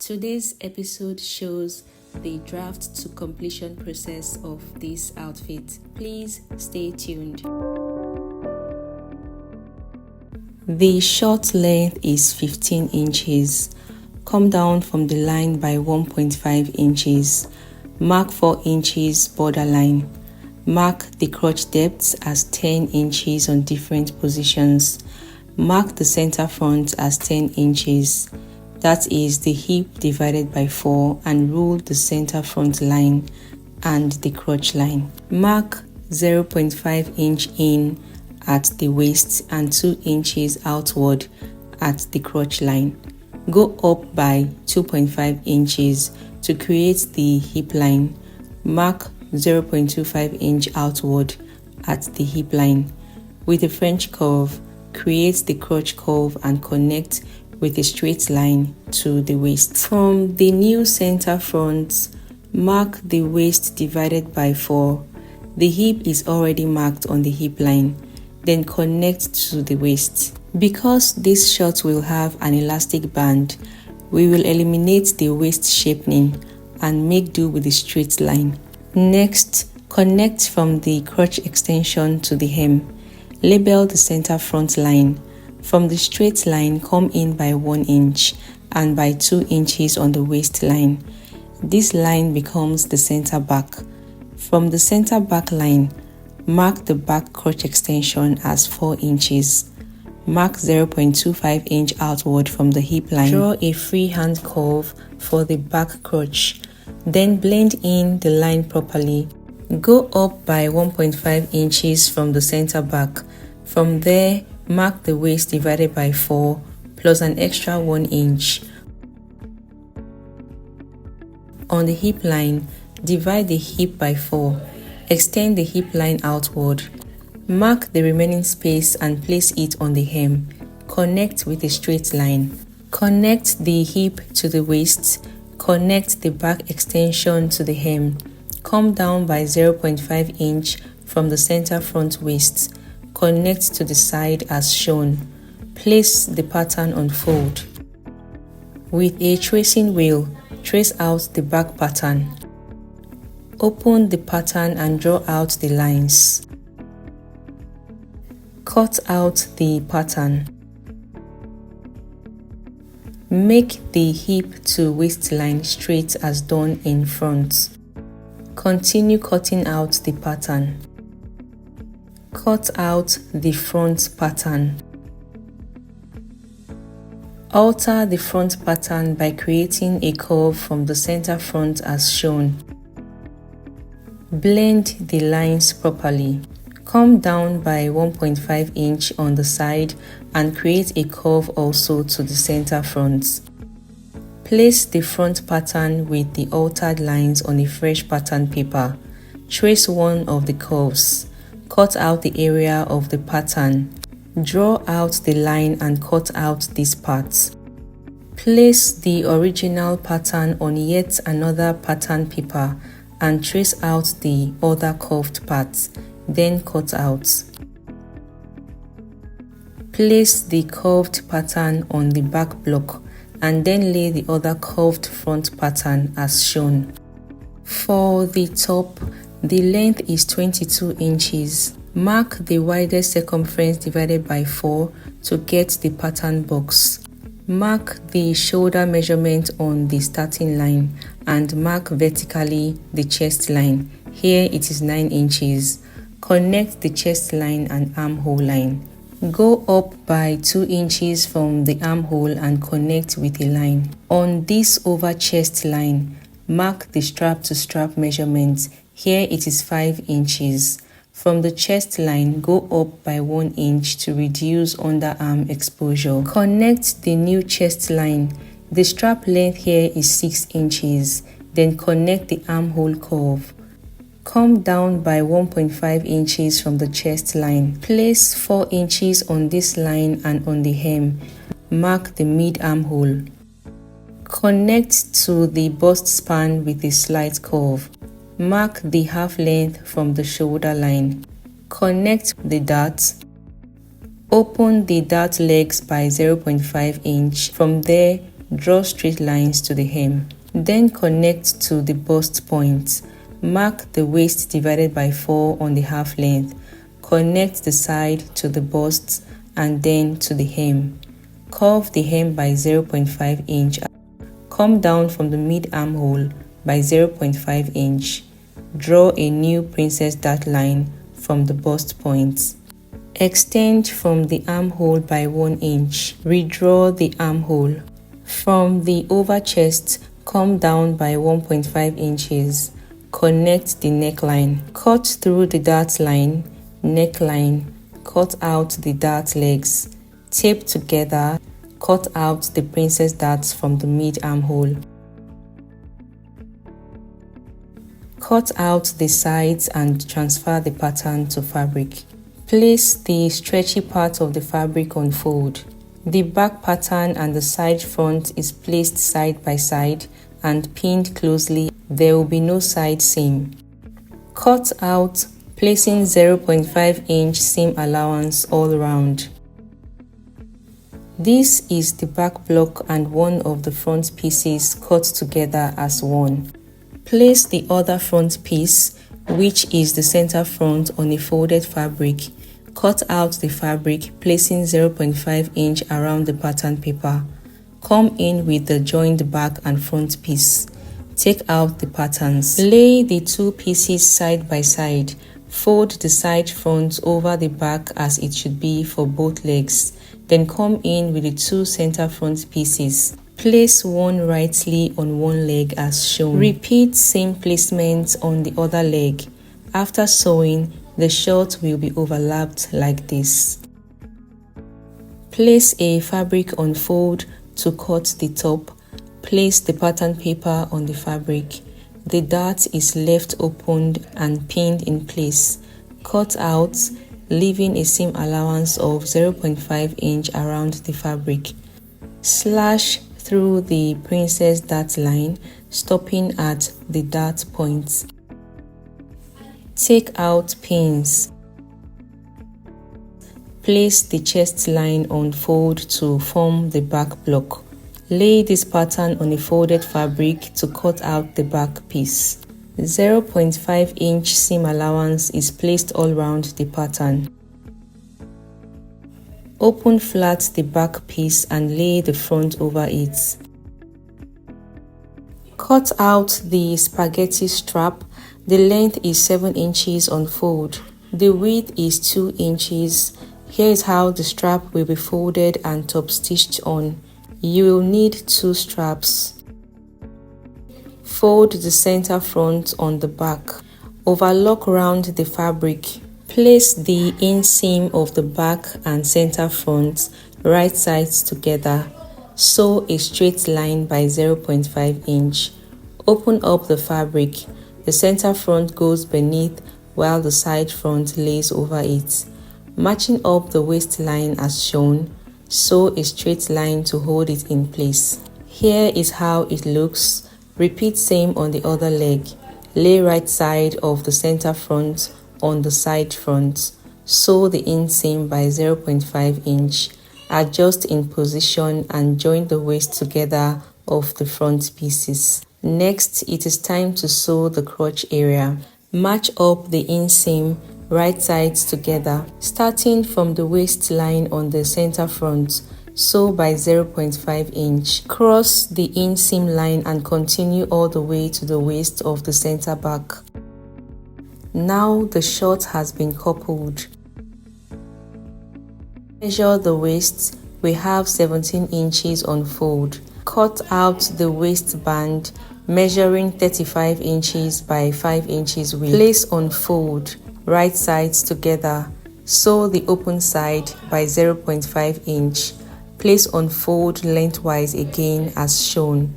Today's episode shows the draft to completion process of this outfit. Please stay tuned. The short length is 15 inches. Come down from the line by 1.5 inches. Mark 4 inches borderline. Mark the crotch depth as 10 inches on different positions. Mark the center front as 10 inches. That is the hip divided by 4, and rule the center front line and the crotch line. Mark 0.5 inch in at the waist and 2 inches outward at the crotch line. Go up by 2.5 inches to create the hip line. Mark 0.25 inch outward at the hip line. With a French curve, create the crotch curve and connect with a straight line to the waist. From the new center front, mark the waist divided by 4. The hip is already marked on the hip line. Then connect to the waist. Because this short will have an elastic band, we will eliminate the waist shaping and make do with the straight line. Next, connect from the crotch extension to the hem. Label the center front line. From the straight line, come in by 1 inch and by 2 inches on the waistline. This line becomes the center back. From the center back line, mark the back crotch extension as 4 inches. Mark 0.25 inch outward from the hip line. Draw a freehand curve for the back crotch. Then blend in the line properly. Go up by 1.5 inches from the center back. From there, mark the waist divided by 4 plus an extra 1 inch. On the hip line, divide the hip by 4. Extend the hip line outward. Mark the remaining space and place it on the hem. Connect with a straight line. Connect the hip to the waist. Connect the back extension to the hem. Come down by 0.5 inch from the center front waist. Connect to the side as shown. Place the pattern on fold. With a tracing wheel, trace out the back pattern. Open the pattern and draw out the lines. Cut out the pattern. Make the hip to waistline straight as done in front. Continue cutting out the pattern. Cut out the front pattern. Alter the front pattern by creating a curve from the center front as shown. Blend the lines properly. Come down by 1.5 inch on the side and create a curve also to the center front. Place the front pattern with the altered lines on a fresh pattern paper. Trace one of the curves. Cut out the area of the pattern. Draw out the line and cut out these parts. Place the original pattern on yet another pattern paper and trace out the other curved parts, then cut out. Place the curved pattern on the back block and then lay the other curved front pattern as shown. For the top, the length is 22 inches. Mark the widest circumference divided by 4 to get the pattern box. Mark the shoulder measurement on the starting line and mark vertically the chest line. Here it is 9 inches. Connect the chest line and armhole line. Go up by 2 inches from the armhole and connect with a line. On this over chest line, mark the strap to strap measurement. Here it is 5 inches. From the chest line, go up by 1 inch to reduce underarm exposure. Connect the new chest line. The strap length here is 6 inches. Then connect the armhole curve. Come down by 1.5 inches from the chest line. Place 4 inches on this line and on the hem. Mark the mid armhole. Connect to the bust span with a slight curve. Mark the half length from the shoulder line. Connect the dart. Open the dart legs by 0.5 inch. From there, draw straight lines to the hem. Then connect to the bust point. Mark the waist divided by 4 on the half length. Connect the side to the bust and then to the hem. Curve the hem by 0.5 inch. Come down from the mid armhole by 0.5 inch. Draw a new princess dart line from the bust point. Extend from the armhole by 1 inch. Redraw the armhole. From the over chest, come down by 1.5 inches. Connect the neckline. Cut through the dart line, neckline. Cut out the dart legs. Tape together. Cut out the princess darts from the mid armhole. Cut out the sides and transfer the pattern to fabric. Place the stretchy part of the fabric on fold. The back pattern and the side front is placed side by side and pinned closely. There will be no side seam. Cut out, placing 0.5 inch seam allowance all around. This is the back block and one of the front pieces cut together as one. Place the other front piece, which is the center front, on a folded fabric. Cut out the fabric, placing 0.5 inch around the pattern paper. Come in with the joined back and front piece. Take out the patterns. Lay the two pieces side by side. Fold the side front over the back as it should be for both legs. Then come in with the two center front pieces. Place one rightly on one leg as shown. Repeat same placement on the other leg. After sewing, the short will be overlapped like this. Place a fabric on fold to cut the top. Place the pattern paper on the fabric. The dart is left opened and pinned in place. Cut out, leaving a seam allowance of 0.5 inch around the fabric. Slash through the princess dart line, stopping at the dart point. Take out pins. Place the chest line on fold to form the back block. Lay this pattern on a folded fabric to cut out the back piece. 0.5 inch seam allowance is placed all around the pattern. Open flat the back piece and lay the front over it. Cut out the spaghetti strap. The length is 7 inches on fold. The width is 2 inches. Here is how the strap will be folded and top stitched on. You will need 2 straps. Fold the center front on the back. Overlock round the fabric. Place the inseam of the back and center front right sides together. Sew a straight line by 0.5 inch. Open up the fabric. The center front goes beneath while the side front lays over it. Matching up the waistline as shown, sew a straight line to hold it in place. Here is how it looks. Repeat same on the other leg. Lay right side of the center front on the side front. Sew the inseam by 0.5 inch. Adjust in position and join the waist together of the front pieces. Next, it is time to sew the crotch area. Match up the inseam right sides together. Starting from the waistline on the center front, sew by 0.5 inch. Cross the inseam line and continue all the way to the waist of the center back. Now the short has been coupled. Measure the waist. We have 17 inches on fold. Cut out the waistband, measuring 35 inches by 5 inches width. Place on fold, right sides together. Sew the open side by 0.5 inch. Place on fold lengthwise again as shown.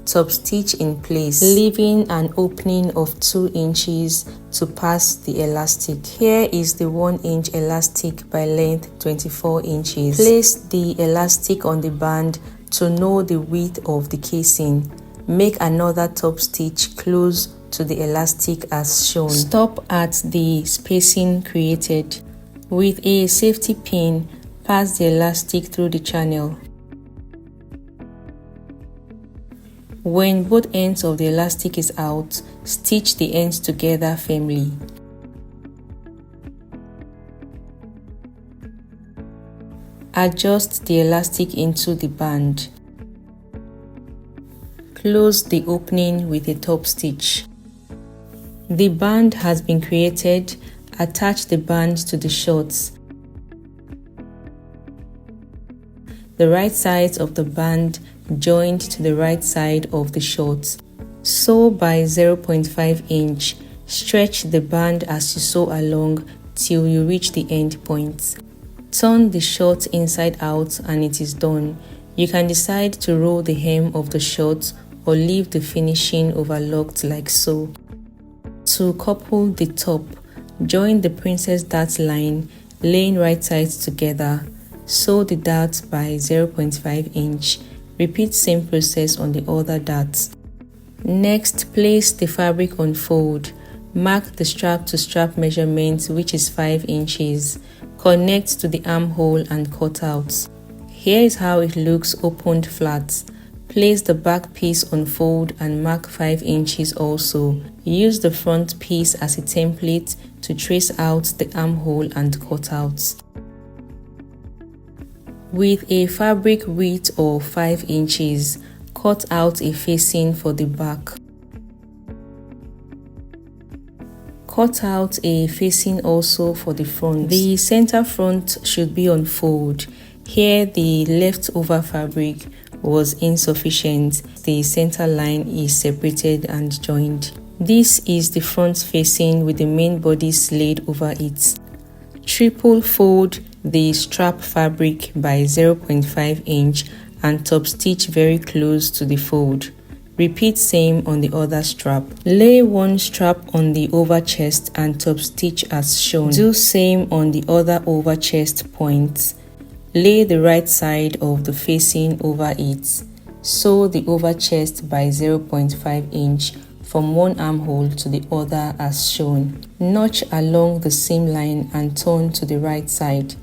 Top stitch in place, leaving an opening of 2 inches to pass the elastic. Here is the 1 inch elastic by length 24 inches. Place the elastic on the band to know the width of the casing. Make another top stitch close to the elastic as shown. Stop at the spacing created. With a safety pin, pass the elastic through the channel. When both ends of the elastic is out, stitch the ends together firmly. Adjust the elastic into the band. Close the opening with a top stitch. The band has been created. Attach the band to the shorts. The right sides of the band joined to the right side of the shorts. Sew by 0.5 inch. Stretch the band as you sew along till you reach the end point. Turn the short inside out and it is done. You can decide to roll the hem of the short or leave the finishing overlocked like so. To couple the top, join the princess dart line, laying right sides together. Sew the dart by 0.5 inch. Repeat same process on the other darts. Next, place the fabric on fold. Mark the strap to strap measurement, which is 5 inches. Connect to the armhole and cut out. Here is how it looks opened flat. Place the back piece on fold and mark 5 inches also. Use the front piece as a template to trace out the armhole and cut out. With a fabric width of 5 inches, cut out a facing for the back. Cut out a facing also for the front. The center front should be on fold. Here the leftover fabric was insufficient. The center line is separated and joined. This is the front facing with the main bodice laid over it. Triple fold the strap fabric by 0.5 inch and top stitch very close to the fold. Repeat same on the other strap. Lay one strap on the over chest and top stitch as shown. Do same on the other over chest points. Lay the right side of the facing over it. Sew the over chest by 0.5 inch from one armhole to the other as shown. Notch along the seam line and turn to the right side.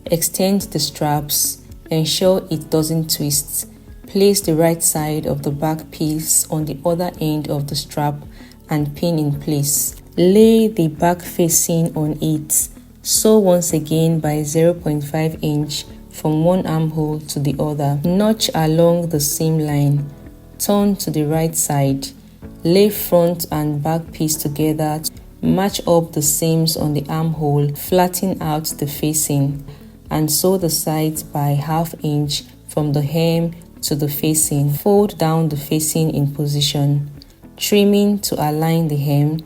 Extend the straps. Ensure it doesn't twist. Place the right side of the back piece on the other end of the strap and pin in place. Lay the back facing on it. Sew once again by 0.5 inch from one armhole to the other. Notch along the seam line. Turn to the right side. Lay front and back piece together. Match up the seams on the armhole, flatten out the facing, and sew the sides by ½ inch from the hem to the facing. Fold down the facing in position, trimming to align the hem.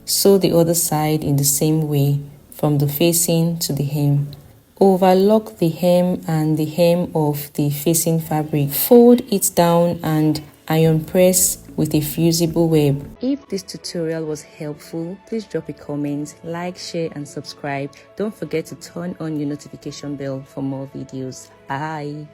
Sew the other side in the same way from the facing to the hem. Overlock the hem and the hem of the facing fabric. Fold it down and iron press with a fusible web. If this tutorial was helpful, please drop a comment, like, share and subscribe. Don't forget to turn on your notification bell for more videos. Bye.